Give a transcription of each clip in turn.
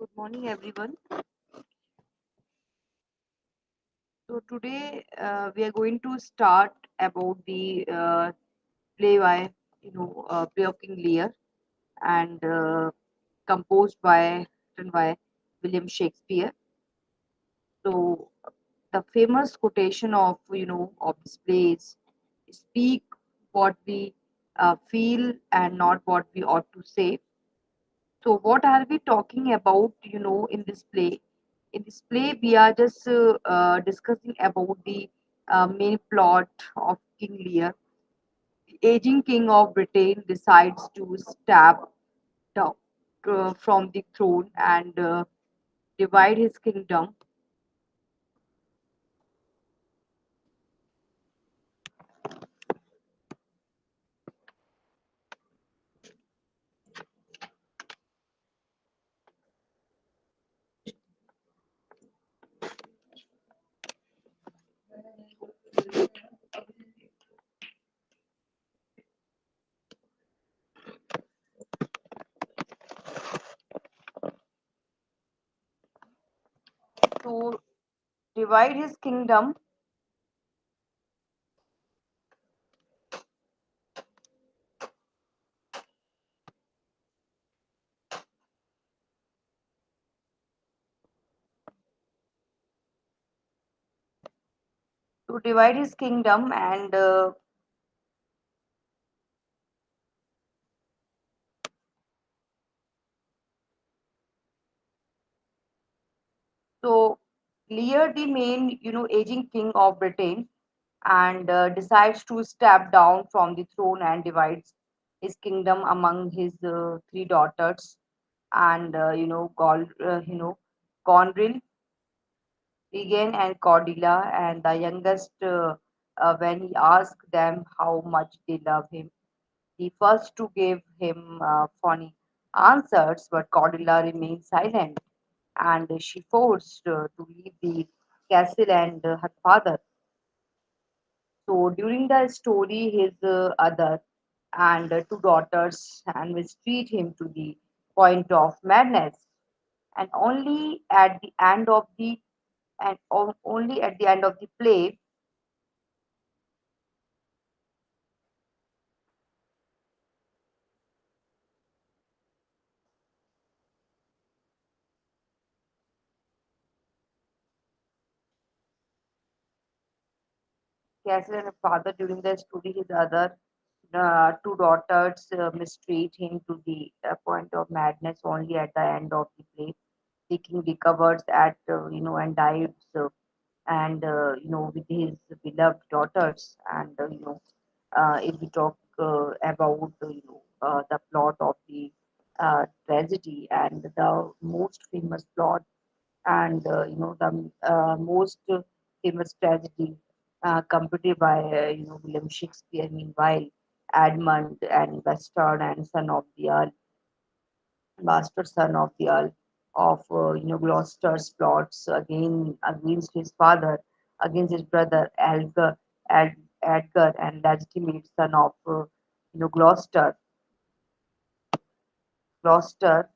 Good morning, everyone. So today we are going to start about the play by play of King Lear and composed by written by William Shakespeare. So the famous quotation of of this play is speak what we feel and not what we ought to say. So, what are we talking about, in this play? In this play, we are just discussing about the main plot of King Lear. The aging king of Britain decides to step down from the throne and divide his kingdom. To divide his kingdom, and so Lear, the main, aging king of Britain, and decides to step down from the throne and divides his kingdom among his three daughters and Gonril, Regan, and Cordelia, and the youngest. When he asked them how much they love him, the first to give him funny answers, but Cordelia remained silent, and she forced to leave the castle and her father. So during the story, his other and two daughters and mistreat him to the point of madness. And only at the end of the play, Castle and his father during the story, his other two daughters mistreat him to the point of madness. Only at the end of the play, the king recovers at and dies. And with his beloved daughters and if we talk about the plot of the tragedy and the most famous plot and the most famous tragedy computed by William Shakespeare. Meanwhile, Edmund and Bastard and son of the Earl, bastard son of the Earl of Gloucester's plots again against his father, against his brother Edgar, and legitimate son of Gloucester. Gloucester,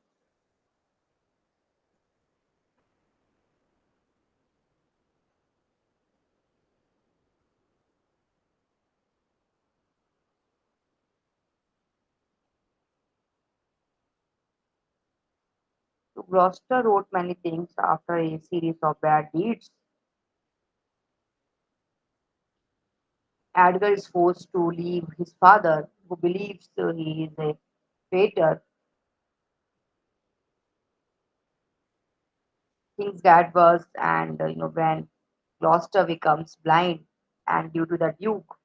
so Gloucester wrote many things after a series of bad deeds. Edgar is forced to leave his father, who believes he is a traitor. Things get worse, and when Gloucester becomes blind, and due to the Duke,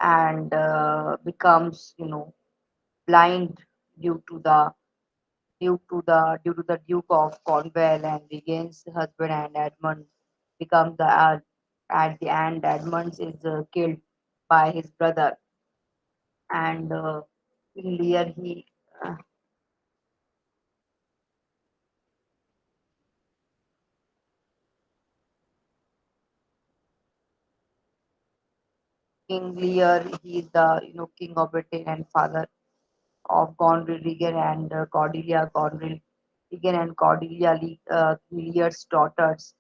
and becomes blind due to the due to the Duke of Cornwall and regains husband, and Edmund becomes the Earl. At the end, Edmund is killed by his brother, and in Lear he uh, King Lear, he is the king of Britain and father of Gonril Regan and Cordelia Gonril Regan and Cordelia Lear's daughters.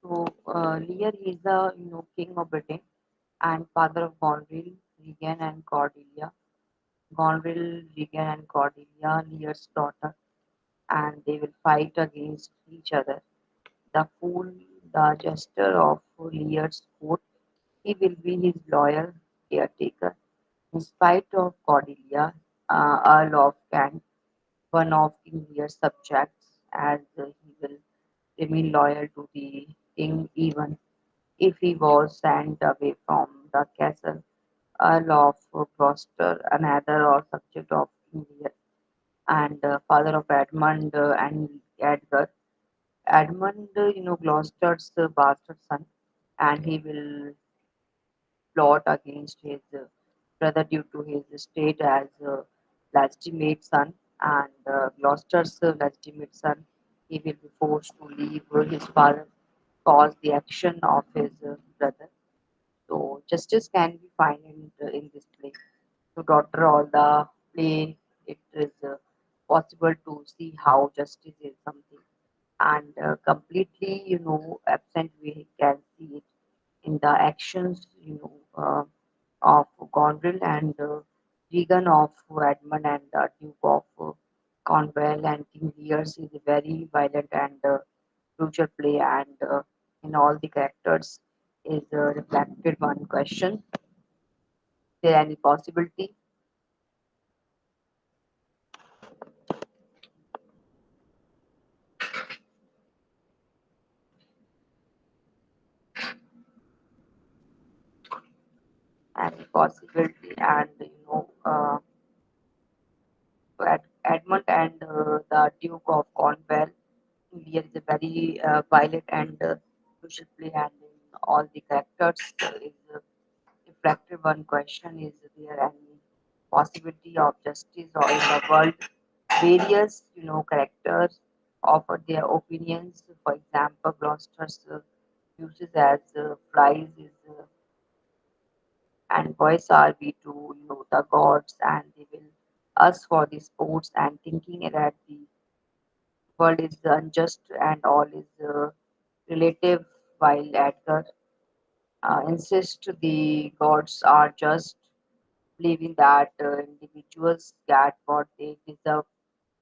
So Lear is the king of Britain and father of Gonville, Regan, and Cordelia. Gonville, Regan, and Cordelia, Lear's daughter, and they will fight against each other. The fool, the jester of Lear's court, he will be his loyal caretaker. In spite of Cordelia, Earl of Kent, one of King Lear's subjects, as he will remain loyal to the king even if he was sent away from the castle. Earl of Gloucester, another or subject of King Lear, and father of Edmund and Edgar. Edmund, Gloucester's bastard son, and he will plot against his brother due to his state as legitimate son, and Gloucester's legitimate son, he will be forced to leave his father, cause the action of his brother. So justice can be found in this play. To daughter all the play, it is possible to see how justice is something and completely absent we can see it in the actions of Gondrel and Regan of Edmund and the Duke of Cornwall and King Lear's is a very violent and crucial play and in all the characters is reflected one question. Is there any possibility? Any possibility and Edmund and the Duke of Cornwall. Here is a very violent and crucial play, and in all the characters is reflected. One question: is there any possibility of justice or in the world? Various characters offer their opinions. For example, Gloucester's uses as flies is and boys are we to the gods, and they will us for the sports and thinking that the world is unjust and all is relative, while Edgar insists the gods are just, believing that individuals get what they deserve,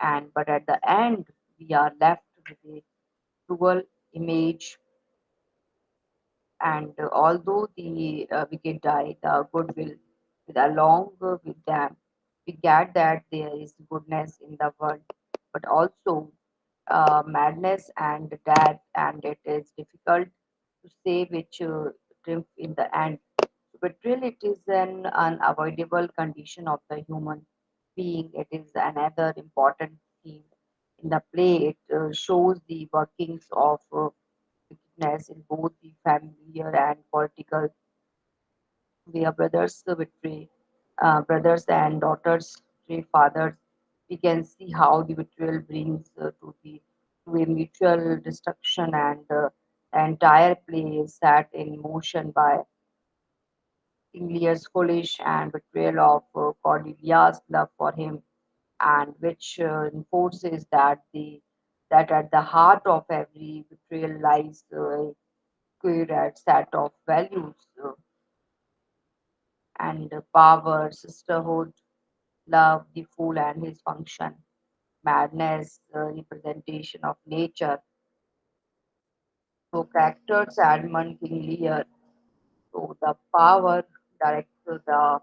and but at the end we are left with a cruel image. And although the wicked die, the good will with along with them. We get that there is goodness in the world, but also madness and death, and it is difficult to say which triumph in the end. Betrayal, it is an unavoidable condition of the human being. It is another important theme in the play. It shows the workings of wickedness in both the familiar and political, where brothers betray brothers and daughters betray fathers. We can see how the betrayal brings to a mutual destruction, and the entire play is set in motion by King Lear's foolish and betrayal of Cordelia's love for him, and which enforces that at the heart of every betrayal lies a clear set of values and power, sisterhood, love, the fool and his function, madness, representation of nature. So characters Edmund King Lear. So the power directs the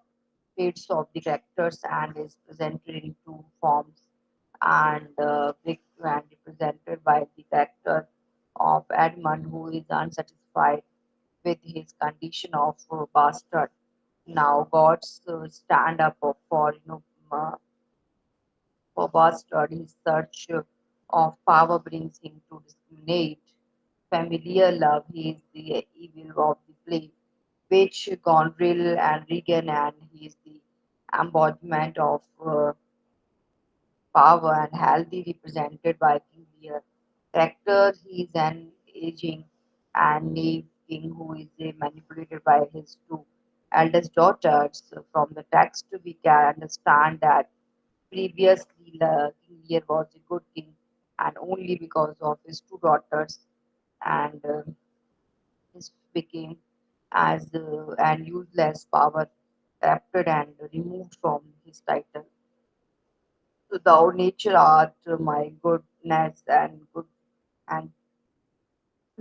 fates of the characters and is presented in two forms and big and represented by the character of Edmund who is unsatisfied with his condition of bastard. Now gods stand up for for bastard. His search of power brings him to discriminate. Familiar love, he is the evil of the play, which Gondril and Regan, and he is the embodiment of power and healthy represented by King Lear. Character, he is an aging and naive king who is manipulated by his two eldest daughters. From the text, we can understand that previously King Lear was a good king, and only because of his two daughters, and this became as an useless power corrupted and removed from his title. So thou nature art my goodness and good and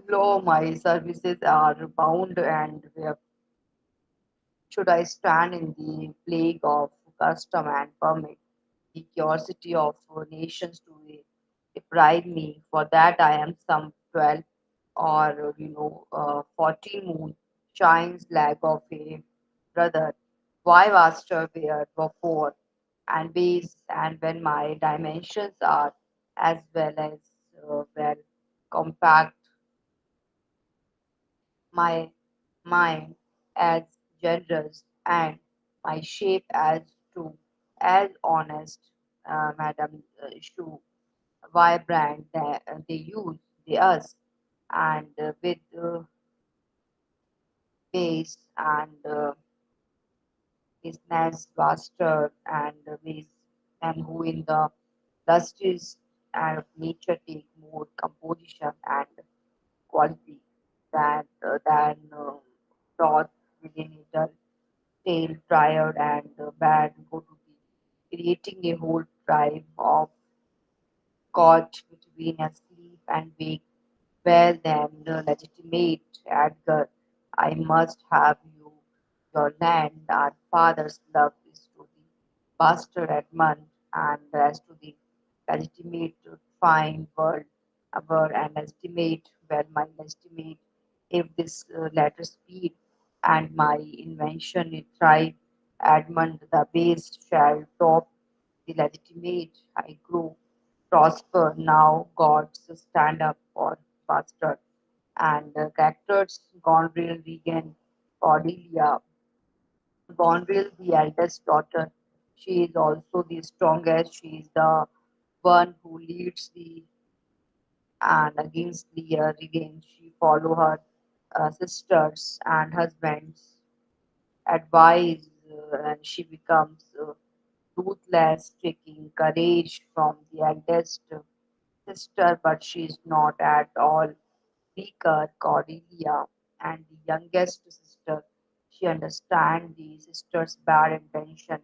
lo my services are bound, and where should I stand in the plague of custom and permit the curiosity of nations to deprive me? For that I am some 12 or 14 moon shines lag of a brother. Why vaster wherefore and base, and when my dimensions are as well compact, my mind as generous, and my shape as true, as honest, Madam Shoe, vibrant they use, they us, and with base and business vaster and ways, and who in the lustrous and of nature take more composition and quality than thought within a dull, stale, tired, and bad go to be creating a whole tribe of caught between asleep and wake. Well then, legitimate Edgar, I must have you your land. Our father's love is to the bastard Edmund, and as to the legitimate fine world, our and estimate, well, my estimate, if this latter speed and my invention it thrive, Edmund the base shall top the legitimate. I grow, prosper now, gods stand up for bastard and characters Gondril, Regan, Cordelia. Gondril, the eldest daughter, she is also the strongest. She is the one who leads the and against the Regan. She follow her sisters and husbands advice, and she becomes ruthless, taking courage from the eldest sister, but she is not at all weaker Cordelia, and the youngest sister. She understands the sister's bad intention,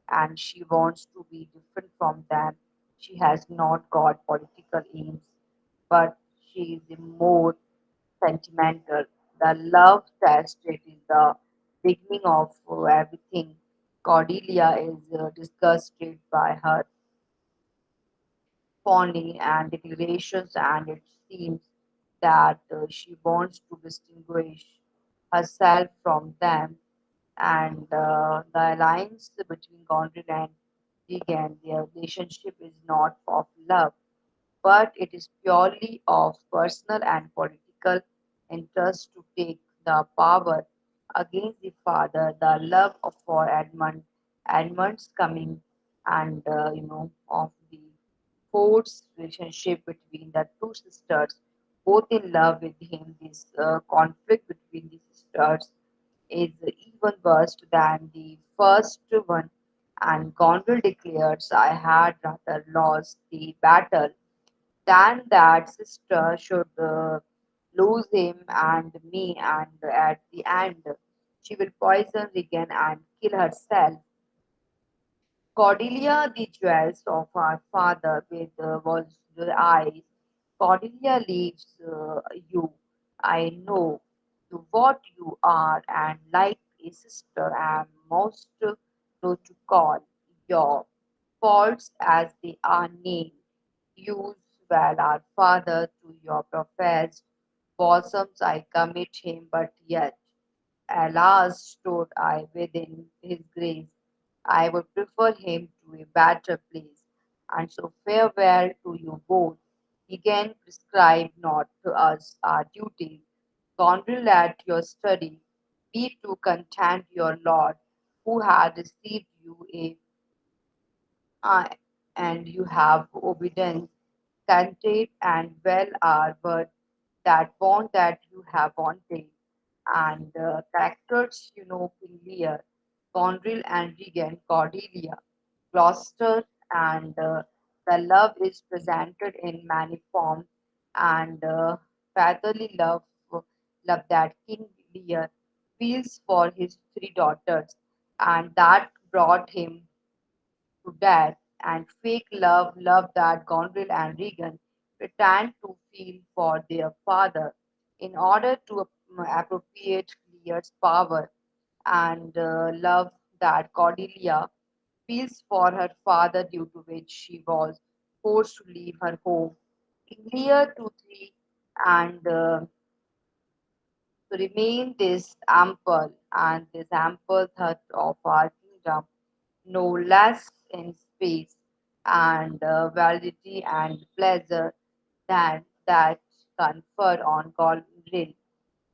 and she wants to be different from them. She has not got political aims, but she is more sentimental. The love test, it is the beginning of everything. Cordelia is disgusted by her fawning and declarations, and it seems that she wants to distinguish herself from them. And the alliance between Gondry and Regan, their relationship is not of love, but it is purely of personal and political interest to take the power against the father. The love for Edmund's coming, and of the forced relationship between the two sisters, both in love with him. This conflict between the sisters is even worse than the first one, and Gondrel declares, I had rather lost the battle than that sister should lose him and me, and at the end she will poison Regan and kill herself. Cordelia, the jewels of our father, with was the eyes. Cordelia leaves you. I know you what you are, and like a sister, am most low to call your faults as they are named. Use well our father to your professed bosoms. I commit him, but yet. Alas, stood I within his grace, I would prefer him to a better place. And so farewell to you both. Again, prescribe not to us our duties. Gondrel at your study, be to content your Lord, who had received you a and you have obedience, content and well are but that bond that you have wanted. And characters, King Lear, Gondrel and Regan, Cordelia, Gloucester, and the love is presented in many forms, and fatherly love that King Lear feels for his three daughters, and that brought him to death, and fake love that Gondrel and Regan pretend to feel for their father in order to appropriate Lear's power, and love that Cordelia feels for her father, due to which she was forced to leave her home. In Lear to three, and to remain this ample thought of our kingdom, no less in space and validity and pleasure than that conferred on Gabriel.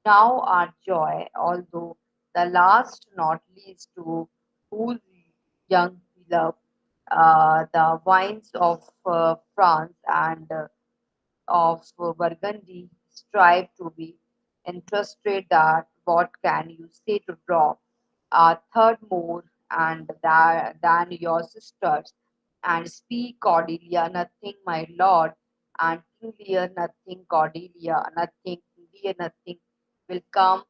Now our joy, although the last not least to whose young beloved, the wines of France and of Burgundy strive to be interested that what can you say to draw a third more and than your sisters, and speak Cordelia nothing, my lord, and King Lear nothing, Cordelia nothing, King Lear nothing will come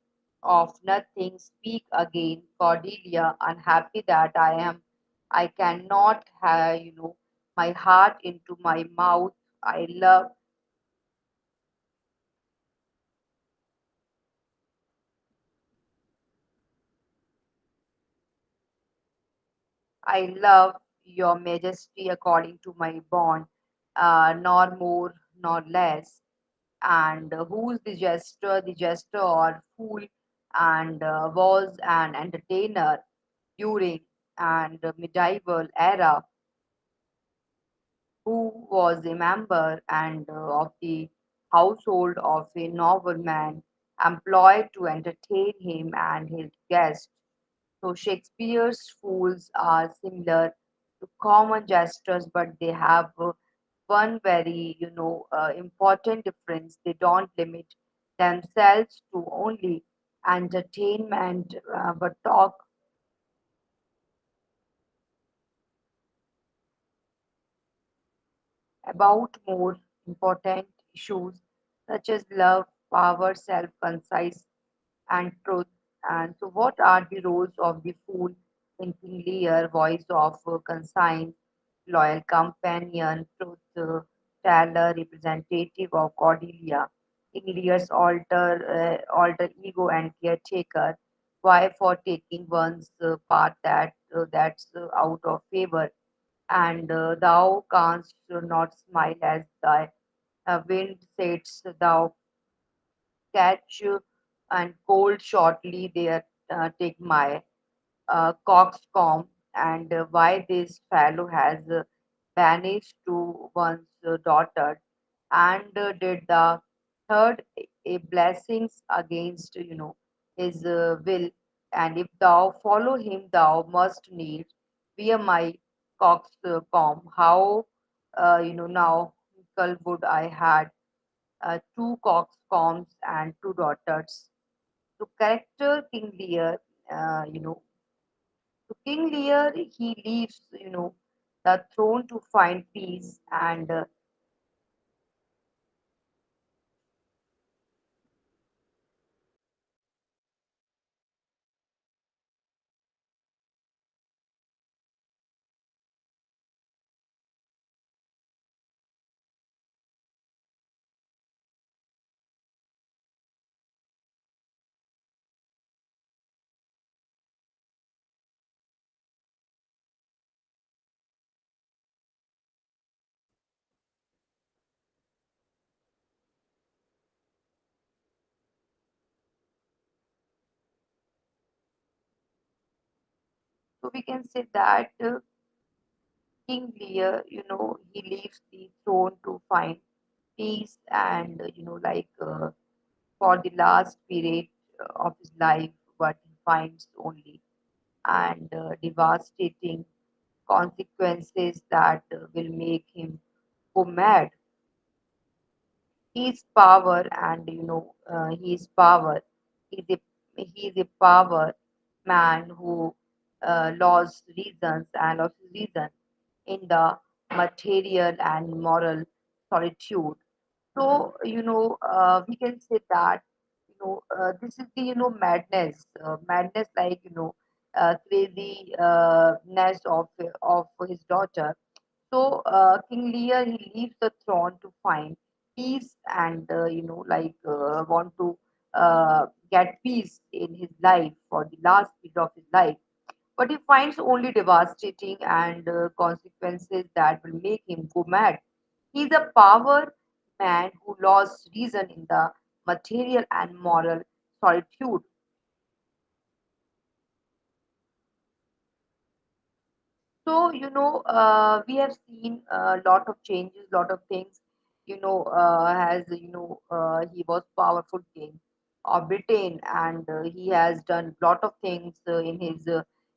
of nothing. Speak again, Cordelia, unhappy that I am. I cannot have, my heart into my mouth. I love I love your majesty according to my bond, nor more nor less. And who's the jester or fool, and was an entertainer during and medieval era, who was a member and of the household of a nobleman employed to entertain him and his guests. So Shakespeare's fools are similar to common jesters, but they have one very, important difference. They don't limit themselves to only entertainment, but talk about more important issues such as love, power, self-concise, and truth. And so, what are the roles of the fool in King Lear? Voice of conscience, loyal companion, truth teller, representative of Cordelia. King Lear's alter ego and caretaker. Why for taking one's part that's out of favor, and thou canst not smile as thy wind sets, thou catch and cold shortly there take my coxcomb, and why this fellow has banished to one's daughter, and did the third a blessings against his will, and if thou follow him thou must needs bear my coxcomb. How now would I had two coxcombs and two daughters. To character King Lear, to King Lear, he leaves, the throne to find peace, and so we can say that King Lear, he leaves the throne to find peace, and for the last period of his life, what he finds only, and devastating consequences that will make him go mad. His power, and his power is a he is a power man who lost reasons and lost his reason in the material and moral solitude. So, we can say that, this is the, madness, madness, like, crazy ness of his daughter. So, King Lear, he leaves the throne to find peace, and, want to get peace in his life for the last bit of his life. But he finds only devastating and consequences that will make him go mad. He's a power man who lost reason in the material and moral solitude. So, we have seen a lot of changes, lot of things, he was powerful king of Britain, and he has done lot of things in his,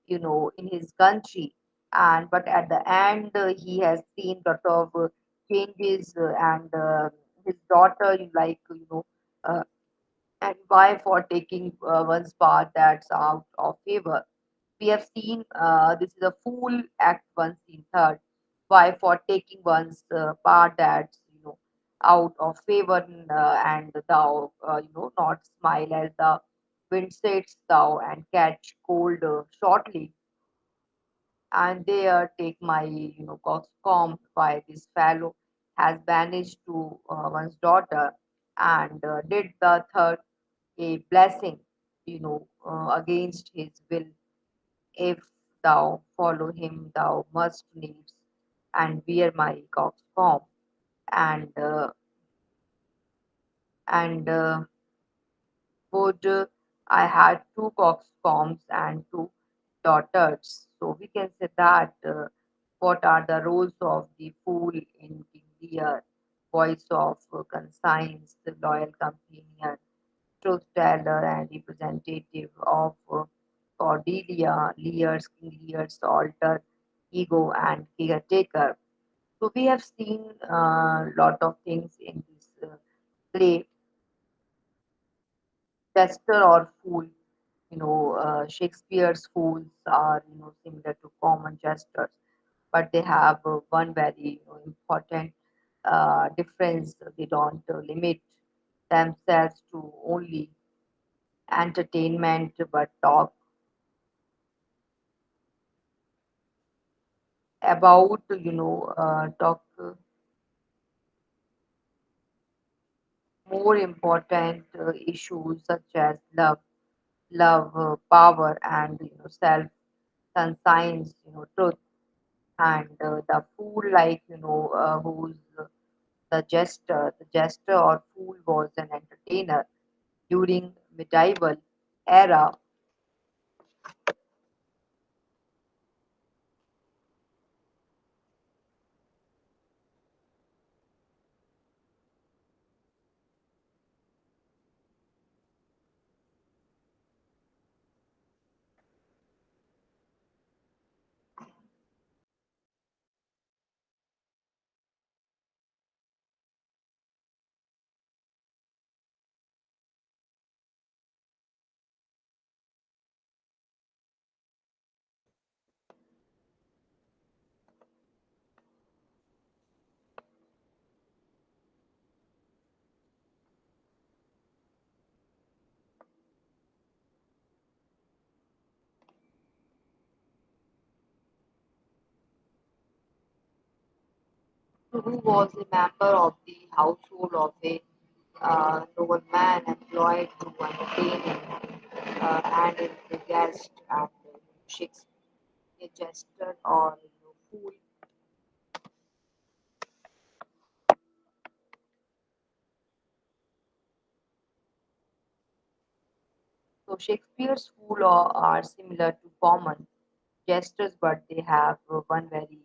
in his country. And but at the end, he has seen lot of changes, and his daughter, uh, and why for taking one's part that's out of favor. We have seen this is a fool act one scene third. Why for taking one's part that's out of favor, and thou not smile as the wind sets thou and catch cold shortly, and there take my coxcomb by this fellow has banished to one's daughter, and did the third a blessing, against his will. If thou follow him, thou must needs and wear my coxcomb. And and would I had two coxcombs and two daughters. So we can say that what are the roles of the fool in King Lear? Voice of conscience, the loyal companion, truth teller, and representative of Cordelia, Lear's King Lear's alter ego and caretaker. So we have seen a lot of things in this play, jester or fool. Shakespeare's fools are similar to common jesters, but they have one very important difference. They don't limit themselves to only entertainment, but talk more important issues such as love, power, and self, conscience, truth. And the fool, like who's the jester or fool was an entertainer during medieval era. Who was a member of the household of a nobleman employed to entertain him, and is the guest at Shakespeare, a jester or fool. So Shakespeare's fool are similar to common jesters, but they have one very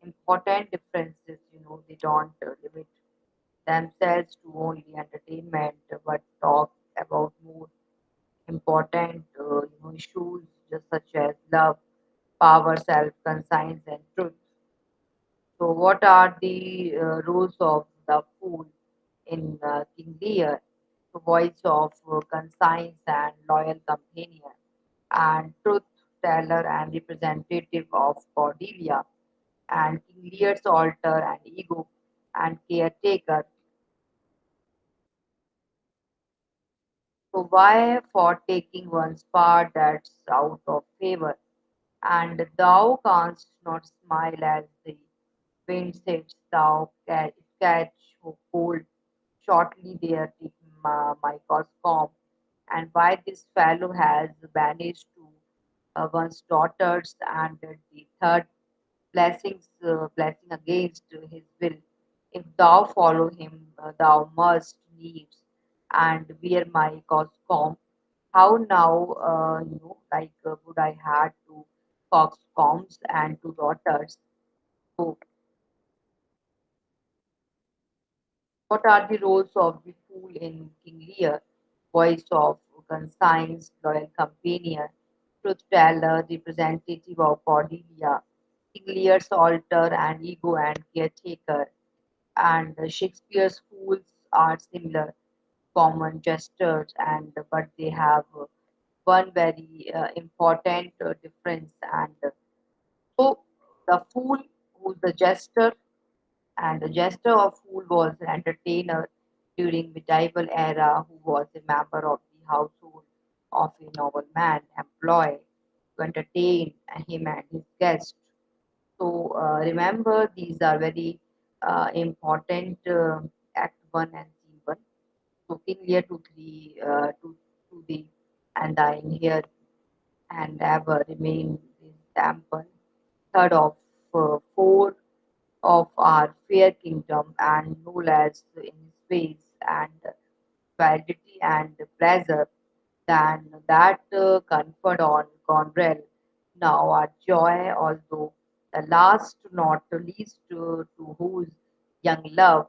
important difference is they don't limit themselves to only entertainment, but talk about more important issues just such as love, power, self-conscience, and truth. So, what are the roles of the fool in King Lear? The voice of conscience and loyal companion, and truth teller and representative of Cordelia, and King Lear's altar and ego and caretaker. So, why for taking one's part that's out of favor? And thou canst not smile as the wind sits, thou catch hold shortly there take my coscom, and why this fellow has banished to one's daughters and the third blessing against his will. If thou follow him, thou must needs and bear my coscom. How now, would I had two coxcombs and two daughters. So, what are the roles of the fool in King Lear? Voice of conscience, loyal companion, truth teller, representative of Cordelia, King Lear's altar and ego and caretaker. And Shakespeare's fools are similar, common gestures, and but they have one very important difference. And so, the fool, who's the jester, and the jester of fool was an entertainer during medieval era who was a member of the household of a nobleman employed to entertain him and his guests. So remember, these are very important Act 1 and Scene 1. So King Lear to thee, and thine here and ever remain is dampened. Third of four of our fair kingdom, and no less in his ways and validity and pleasure than that conferred on Conrail. Now our joy, although the last not least to whose young love,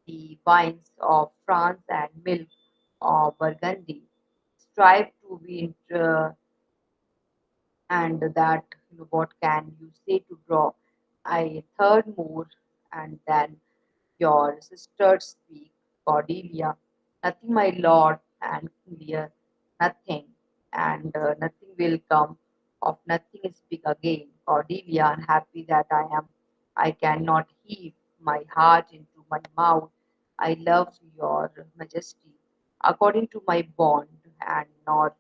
the wines of France and milk of Burgundy, strive to be and that what can you say to draw I third more and then your sisters speak, Cordelia. Nothing, my lord, and clear, nothing, and nothing will come of nothing speak again. Cordelia, unhappy that I am, I cannot heave my heart into my mouth. I love your majesty, according to my bond, and nor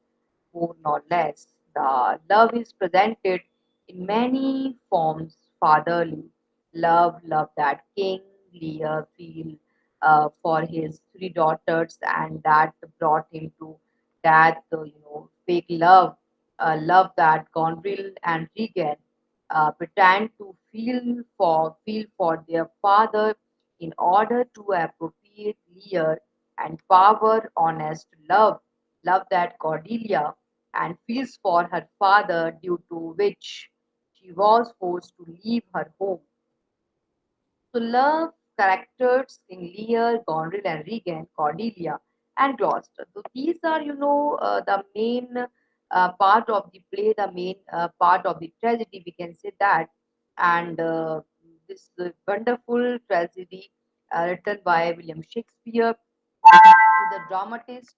more nor less. The love is presented in many forms, fatherly love that King Lear feel for his three daughters, and that brought him to that fake love that Gonville and Regan pretend to feel for their father in order to appropriate Lear and power honest love that Cordelia and feels for her father, due to which she was forced to leave her home. So love characters in Lear, Gondrel and Regan, Cordelia and Gloucester. So these are, the main part of the play, the main part of the tragedy, we can say that. And this wonderful tragedy written by William Shakespeare, the dramatist.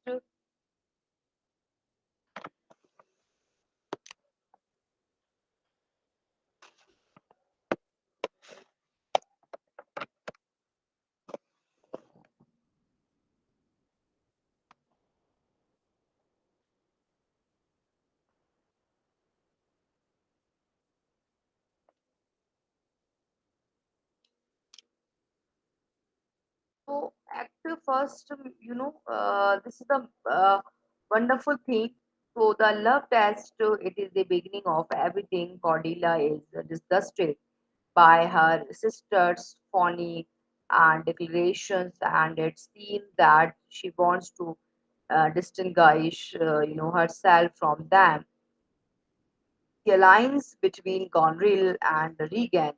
So, actor first, this is the wonderful thing. So, the love test, it is the beginning of everything. Cordelia is disgusted by her sister's phony and declarations, and it seems that she wants to distinguish, herself from them. The alliance between Gonril and Regan,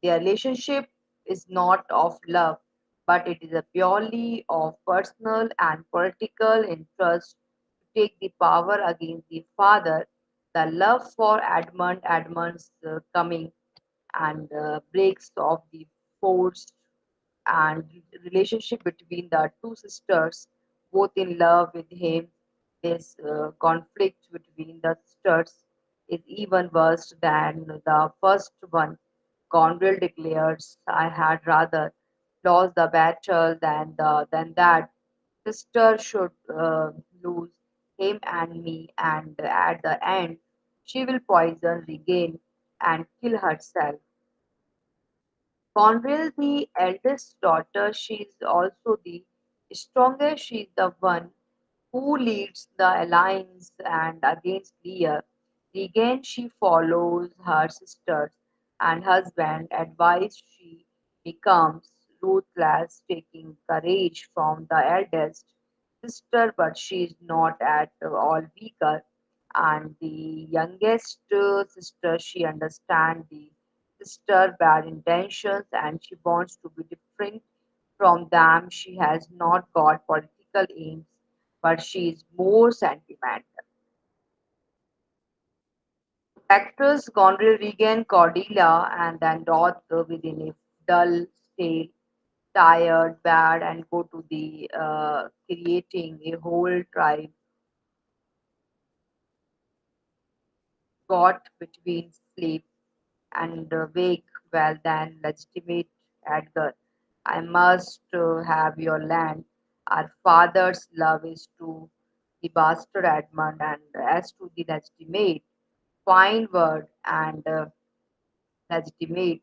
their relationship is not of love, but it is a purely of personal and political interest to take the power against the father. The love for Edmund's coming and breaks of the forced and relationship between the two sisters, both in love with him. This conflict between the sisters is even worse than the first one. Gonville declares, "I had rather lost the battle than that sister should lose him and me, and at the end she will poison Regain and kill herself." Conrail, the eldest daughter, she is also the strongest. She is the one who leads the alliance and against Lear. Regan, she follows her sisters and husband advice. She becomes ruthless, taking courage from the eldest sister, but she is not at all weaker. And the youngest sister, she understands the sister bad intentions and she wants to be different from them. She has not got political aims, but she is more sentimental. Actors Gondry regain Cordelia and then Dot within a dull, stale, tired, bad, and go to the creating a whole tribe got between sleep and wake. Well, then, legitimate Edgar, I must have your land. Our father's love is to the bastard Edmund, and as to the legitimate, fine word and legitimate.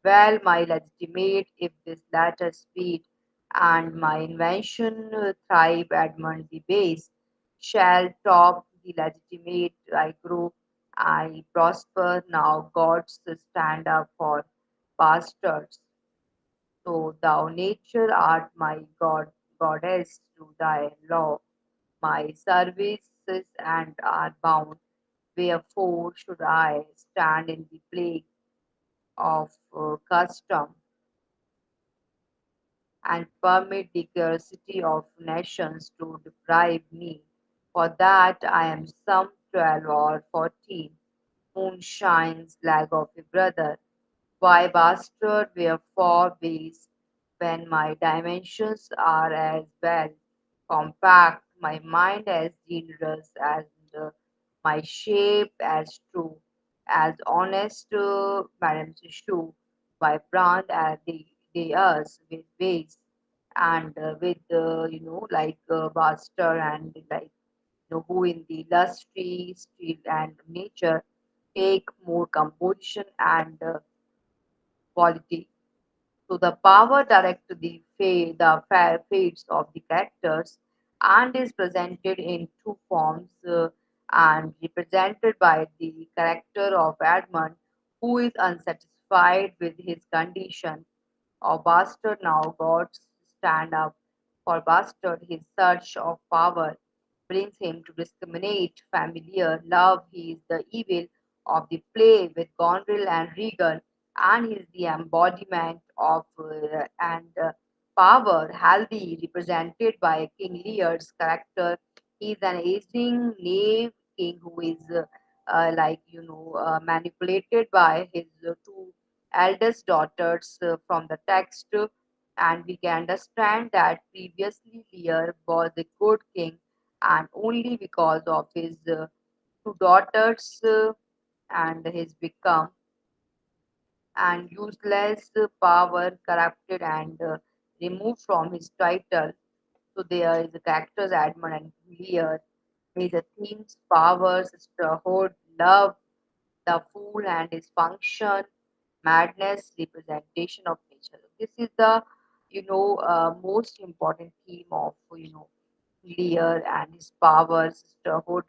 Well, my legitimate, if this latter speed and my invention thrive, Edmund the base shall top the legitimate. I grow, I prosper. Now gods stand up for bastards. So thou nature art my god, goddess to thy law. My services and are bound. Wherefore should I stand in the plague of custom and permit the curiosity of nations to deprive me? For that I am some 12 or 14 moonshines lag of a brother. Why bastard wherefore base when my dimensions are as well compact, my mind as generous, and my shape as true, as honest, Madam Sishu, vibrant as they us with ways and with like Buster and like who in the lustry, street and nature take more composition and quality. So the power direct the fates of the characters and is presented in two forms and represented by the character of Edmund who is unsatisfied with his condition or bastard now gods stand up for bastard his search of power brings him to discriminate familiar love. He is the evil of the play with Gondrel and Regal, and he is the embodiment of and power. Healthy, represented by King Lear's character. He is an aging knave king who is manipulated by his two eldest daughters from the text, and we can understand that previously Lear was a good king, and only because of his two daughters and his become and useless power corrupted and removed from his title. So there is a characters Edmund and Lear. There is a themes, power, sisterhood, love, the fool and his function, madness, representation of nature. This is the most important theme of Lear and his power, sisterhood,